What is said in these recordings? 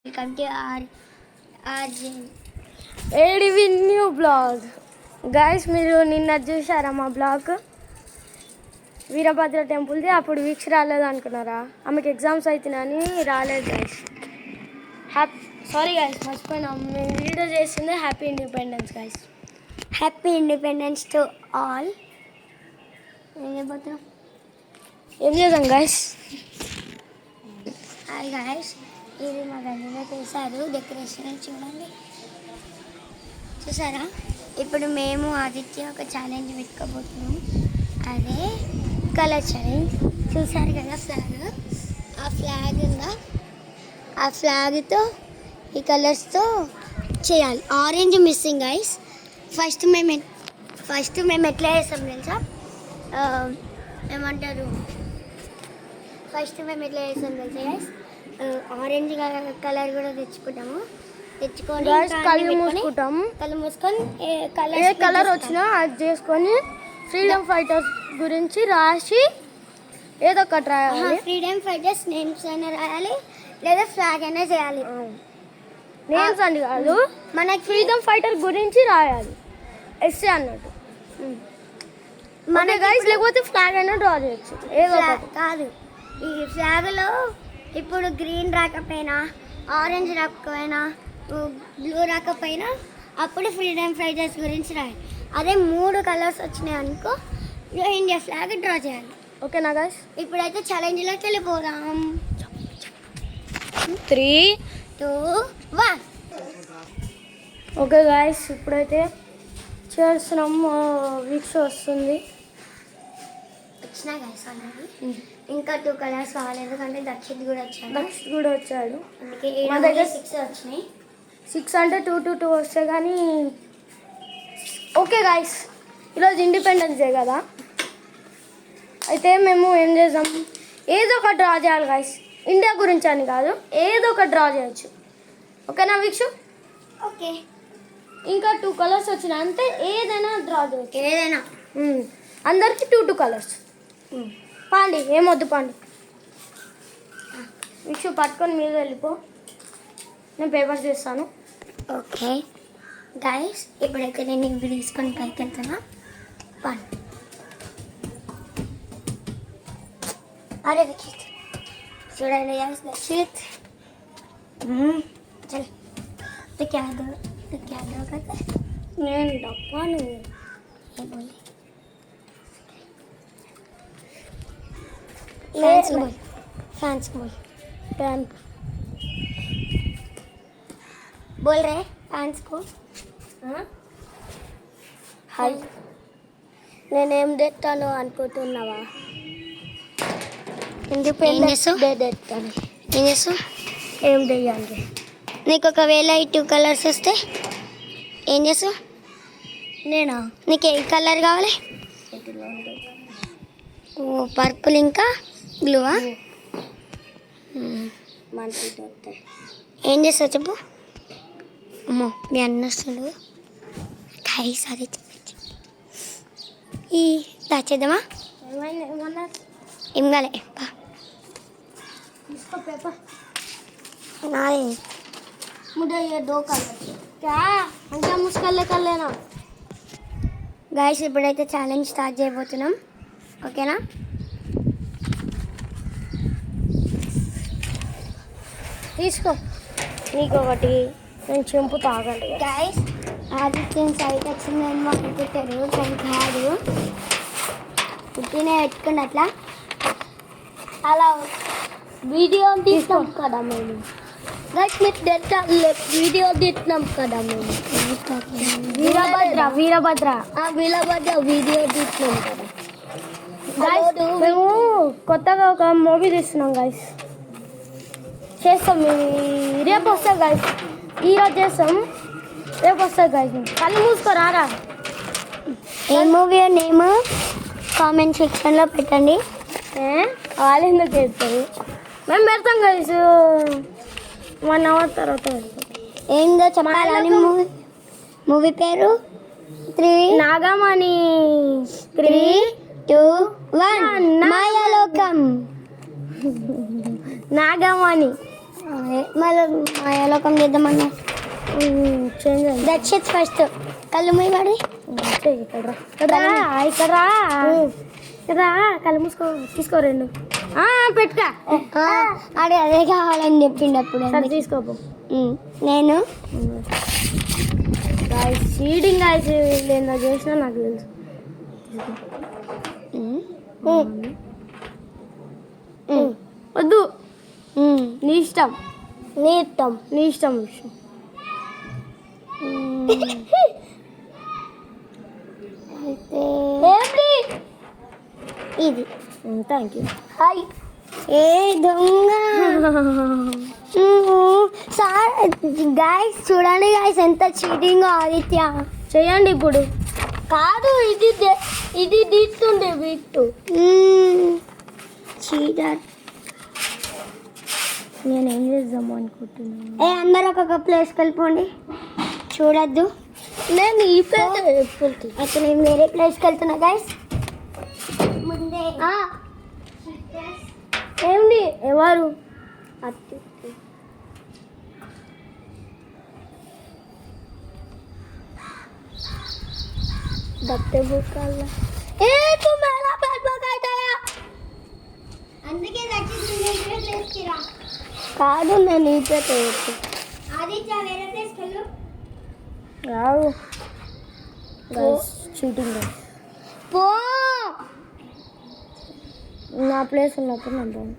Welcome to our ఏడివి new blog guys. మీరు నిన్న చూసారా మా బ్లాగ్ వీరభద్ర టెంపుల్ది? అప్పుడు వీక్ష రాలేదు అనుకున్నారా? ఆమెకి ఎగ్జామ్స్ అవుతున్నాయని రాలేదు గైస్. Sorry guys, మర్చిపోయినాం. మేము వీడియో చేసింది happy independence guys. Happy independence to all. ఏం చేద్దాం గైస్? హాయ్ గైస్, ఇది మా గదిలో చేశారు డెకరేషన్. చూడండి, చూసారా? ఇప్పుడు మేము ఆదిత్య ఒక ఛాలెంజ్ పెట్టుకోబోతున్నాం. అదే కలర్ ఛాలెంజ్. చూసారు కదా ఫ్లాగ్? ఆ ఫ్లాగ్ ఉందా, ఆ ఫ్లాగ్తో ఈ కలర్స్తో చేయాలి. Orange missing guys. ఫస్ట్ మేము ఎట్లా చేస్తాం తెలుసా? ఏమంటారు, ఫస్ట్ మేము ఎట్లా చేస్తాం తెలుసా గైస్? ఆరెంజ్ కలర్ కూడా తెచ్చుకొని కళ్ళు మూసుకొని ఏ కలర్ వచ్చినా అది చేసుకొని ఫ్రీడమ్ ఫైటర్స్ గురించి రాసి ఏదో ఒకటి రాయాలి. ఫ్రీడమ్ ఫైటర్స్ నేమ్స్ అయినా రాయాలి, లేదా ఫ్లాగ్ అయినా చేయాలి. నేమ్స్ అని కాదు, మనకి ఫ్రీడమ్ ఫైటర్ గురించి రాయాలి, ఎస్సే అన్నట్టు. మన గైస్ లేకపోతే ఫ్లాగ్ అయినా డ్రా చేయొచ్చు. ఏదో కాదు, ఈ ఫ్లాగ్లో ఇప్పుడు గ్రీన్ రాకపోయినా, ఆరెంజ్ రాకపోయినా, బ్లూ రాకపోయినా అప్పుడు ఫ్రీడమ్ ఫైటర్స్ గురించి రాయాలి. అదే 3 కలర్స్ వచ్చినాయి అనుకో, ఇండియా ఫ్లాగ్ డ్రా చేయాలి. ఓకేనా గైస్? ఇప్పుడైతే ఛాలెంజ్లోకి వెళ్ళిపోదాం. 3, 2, 1. ఓకే గైస్, ఇప్పుడైతే చేస్తున్నాం. వీక్స్ వస్తుంది. వచ్చినా గైస్ ఆల్రెడీ. ఇంకా 2 కలర్స్ కావాలి, ఎందుకంటే దక్షిత్ కూడా వచ్చాడు. అందుకే మా దగ్గర 6 వచ్చినాయి. 6 అంటే 2 to 2 వస్తే కానీ. ఓకే గైస్, ఈరోజు ఇండిపెండెన్స్ డే కదా, అయితే మేము ఏం చేద్దాం, ఏదో ఒక డ్రా చేయాలి గైస్. ఇండియా గురించి అని కాదు, ఏదో ఒక డ్రా చేయొచ్చు. ఓకేనా వీక్షు? ఓకే. ఇంకా 2 కలర్స్ వచ్చినాయి అంటే ఏదైనా డ్రా చేయొచ్చు. ఏదైనా అందరికి 2 కలర్స్. పాండి, ఏమొద్దు పాండి. వీక్షు పట్టుకొని మీద వెళ్ళిపో, నేను పేపర్స్ చేస్తాను. ఓకే గైస్, ఇప్పుడైతే నేను ఇవి తీసుకొని పైకి వెళ్తున్నా. పాండి. అరే దక్షిత్, చూడండి గైస్, దక్షిత్ చల్ क्या दो कहते నేను డబ్బాను ये बोले फैंस बोल ప్యాన్ बोल रहे फैंस को హాయ్. నేనేం తెస్తాను అనుకుంటున్నావా? ఇండిపెండెన్స్ డే తెస్తాను. ఏం చేస్తావు? ఏం తెయ్యాలి? నీకు ఒకవేళ ఈ 2 కలర్స్ వస్తే ఏం చేస్తావు? నేనా? నీకు ఏ కలర్ కావాలి? ఓ పర్పుల్ ఇంకా బ్లూవా? మంచి దొరుకుతాయి. ఏం చేస్తావు చెప్పు. అమ్మో, మీ అన్న వస్తాడు. గైస్ అది ఈ దాచేద్దామా? ఏమన్నా ఏం కాలే. తీసుకో పేపర్. నాది मुझे ये 2 कलर क्या अंका मुश्किल कर लेना. గైస్, ఇప్పుడైతే ఛాలెంజ్ స్టార్ట్ చేయబోతున్నాం. ఓకేనా? తీసుకో, నీకు ఒకటి నేను చెంపు తాగండి. గైస్, ఆదిత్యం సైట్ వచ్చిందేమో అనుకుంటారు, కానీ కాదు. పుట్టినే పెట్టుకుని అట్లా అలా వీడియో తీస్తాం కదా మేము. వీడియో తీస్తున్నాం కదా మేము. వీరభద్ర వీడియో తీస్తున్నాం కదా గైస్. మేము కొత్తగా ఒక మూవీ తీస్తున్నాం గైస్. చేస్తాం రేపు వస్తాం గైస్. ఈరోజు చేస్తాం, రేపు వస్తాం గైస్. కళ్ళు మూసుకోరారా. ఏ మూవీ నేమ్ కామెంట్ సెక్షన్లో పెట్టండి. వాళ్ళు ఎందుకు చేస్తారు? మేము పెడతాం గైస్. 1 hour తర్వాత ఏందో చెప్పాలని మూవీ పేరు? నాగమణి. 3, 2, 1 మాయాలోకం. నాగమణి. మళ్ళీ మాయాలోకం చేద్దామన్నా చేంజ్ అయింది. దక్షిత్ ఫస్ట్ కళ్ళు మూయి వాడి ఇక్కడ రా కళ్ళు మూసుకో తీసుకో 2 పెట్టుకా అడే అదే కావాలని చెప్పిండు అప్పుడు సరే తీసుకోపో. నేను సీడింగ్ గాయస్ ఏందో చేసినా నాకు తెలుసు. వద్దు నీ ఇష్టం విషయం. అయితే ఇది థ్యాంక్ యూ. హాయ్ ఏ దొంగ సార్ గాయస్ చూడండి గాయస్ ఎంత చీటింగ్ ఆదిత్య చేయండి ఇప్పుడు. కాదు ఇది తీస్తుండే వీట్టు చీటర్. నేనేం చేద్దాము అనుకుంటున్నాను. అందరూ ఒక ప్లేస్కి వెళ్ళిపోండి చూడద్దు. నేను ఈ ప్లేస్ అక్కడ నేను వేరే ప్లేస్కి వెళ్తున్నా గైస్. ముందే ఏమండి ఎవరు दबते बुक कर ला तू मेरा पेट पकाता है అందుకే దక్షిణ ప్లేస్ కి రా. కాదు నేను ఈ ప్లేస్ ఆదిత్య వేరే ప్లేస్ కెళ్ళు. రావు చీటింగ్ పో. నా ప్లేస్ ఉన్నప్పుడు నేను పోను.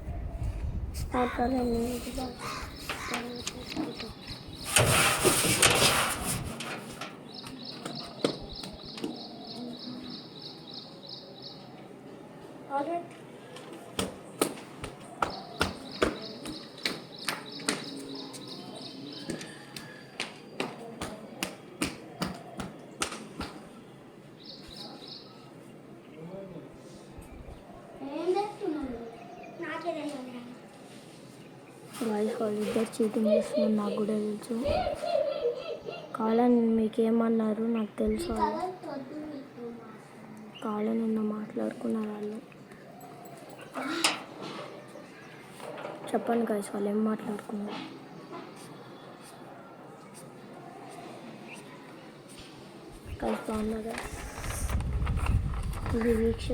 వాళ్ళిద్దరు చీటింగ్ చేస్తున్నారు నాకు కూడా తెలుసు. కావాలని మీకు ఏమన్నారు నాకు తెలుసు. కావాలని నిన్న మాట్లాడుకున్నారు వాళ్ళు. చెప్పండి గాయస్ వాళ్ళు ఏం మాట్లాడుకున్నారు. కలిసి బాగున్నారు. ఇది వీక్ష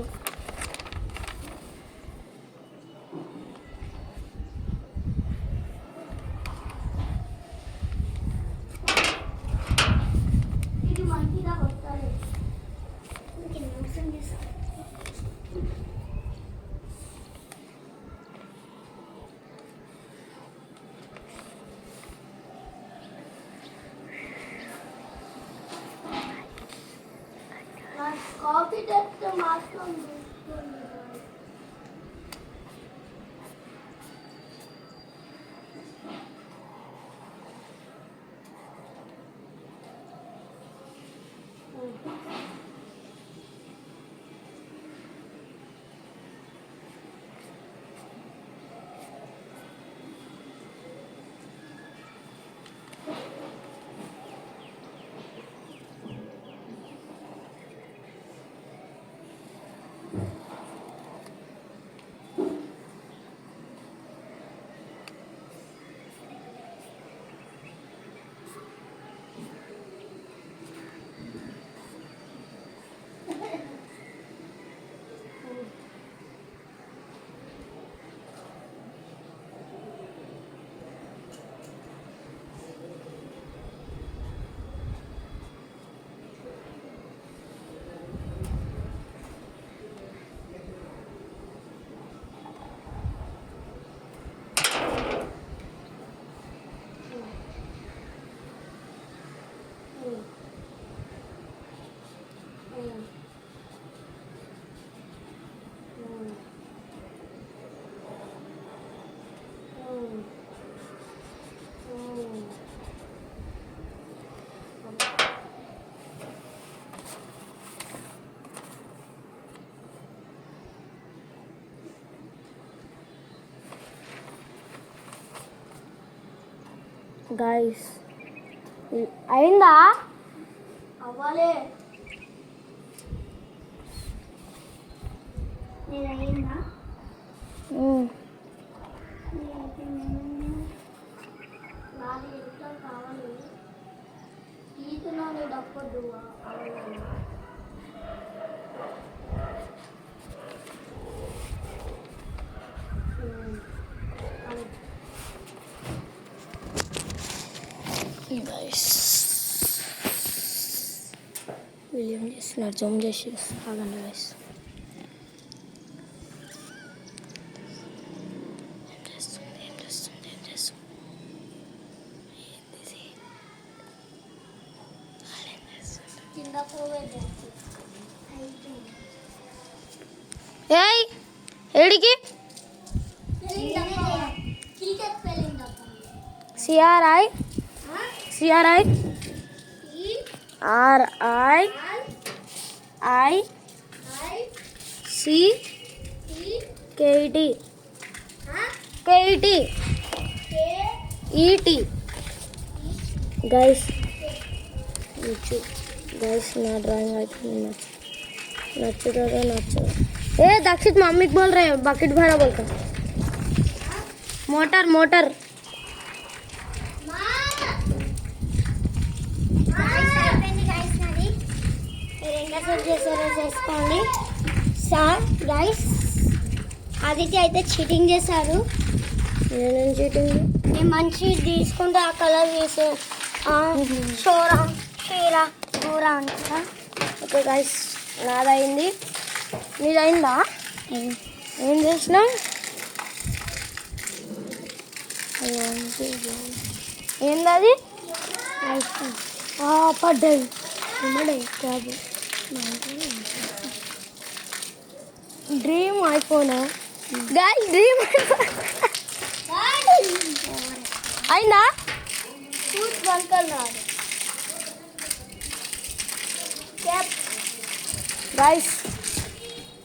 కాఫీ తెస్తే మాత్రం గాయస్ అయిందా? అవ్వాలి. నేను అయిందా? వీళ్ళు ఏం చేస్తున్నారు? జూమ్ చేసి ఆగండి గైస్. ఏయ్ ఎడికి CRI CRI RI I C KT KT ET guys गैस ना ड्राइंग आई नचेगा नचेगा। ए दक्षित मम्मी को बोल रहे हैं बकेट भरा बोलकर। मोटर मोटर గైస్ ఆదిత్య అయితే చీటింగ్ చేశారు. నేనేం చీటింగ్? నేను మంచి తీసుకుంటే ఆ కలర్ వేసే షోరా షీరా కూర అంటారా. ఓకే గైస్ నాదైంది. నీదైందా? ఏం చేసినా? ఏందది? పడ్డది cab. Dream iPhone guys dream అయిందా? గైస్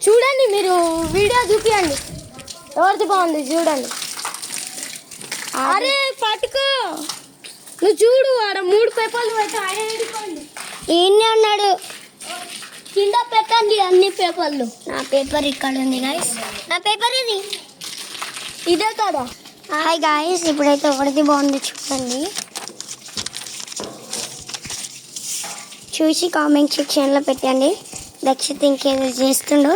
చూడండి, మీరు వీడియో చూపియండి ఎవరిది బాగుంది చూడండి. అరే పట్టుకో, నువ్వు చూడు ఆడ 3 పేపర్లు పెట్టి ఆడేసుకోండి. ఈయనే ఉన్నాడు, కింద పెట్టండి అన్ని పేపర్లు. నా పేపర్ ఇక్కడ ఉంది గైస్, నా పేపర్ ఇది ఇదే కదా. హాయ్ గాయస్, ఇప్పుడైతే ఎవరిది బాగుంది చూడండి. చూసి కామెంట్ సెక్షన్లో పెట్టండి. దక్షిత్ ఇంకేదో చేస్తుండు.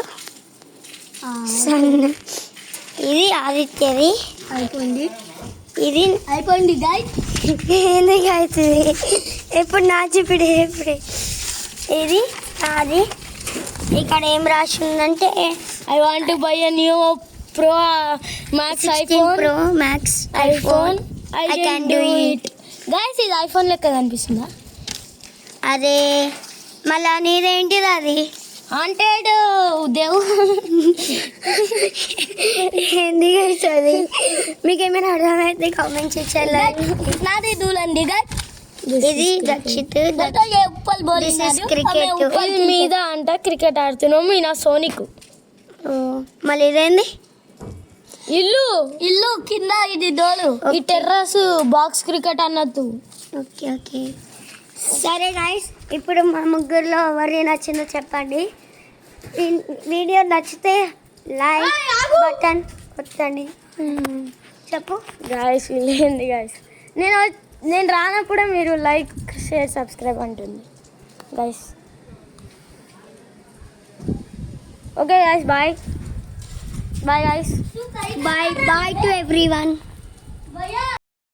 ఇది ఆదిత్యది అయిపోయింది. ఇది అయిపోయింది గాయస్. ఎందుకు అవుతుంది ఎప్పుడు నా చూపిడే ఎప్పుడే. ఇది అది ఇక్కడ ఏం రాసి ఉందంటే I want to buy a new pro max iPhone pro max iPhone I can do it. Guys ఇది ఐఫోన్ లెక్క కనిపిస్తుందా? అదే మళ్ళా నీదేంటిది అది హంటెడ్ దేవు. ఎందుకు అవుతుంది? మీకు ఏమైనా అర్థమైతే కామెంట్ సెక్షన్లో. నాది దూలండి గైస్. ఇది దక్షిత్ క్రికెట్ మీద అంట క్రికెట్ ఆడుతున్నాము. ఈయన సోనిక్. మళ్ళీ ఇదేంది? ఇల్లు ఇల్లు కింద ఇది డోలు. ఈ టెర్రస్ బాక్స్ క్రికెట్ అన్నట్టు. ఓకే ఓకే సరే గాయస్, ఇప్పుడు మా ముగ్గురులో ఎవరి నచ్చిందో చెప్పండి. వీడియో నచ్చితే లైక్ బటన్ కొట్టండి. చెప్పు గాయస్ వీళ్ళేంది గాయస్, నేను రానప్పుడే మీరు లైక్ షేర్ సబ్స్క్రైబ్ అంటుంది guys. Okay guys bye bye guys. Bye bye to everyone.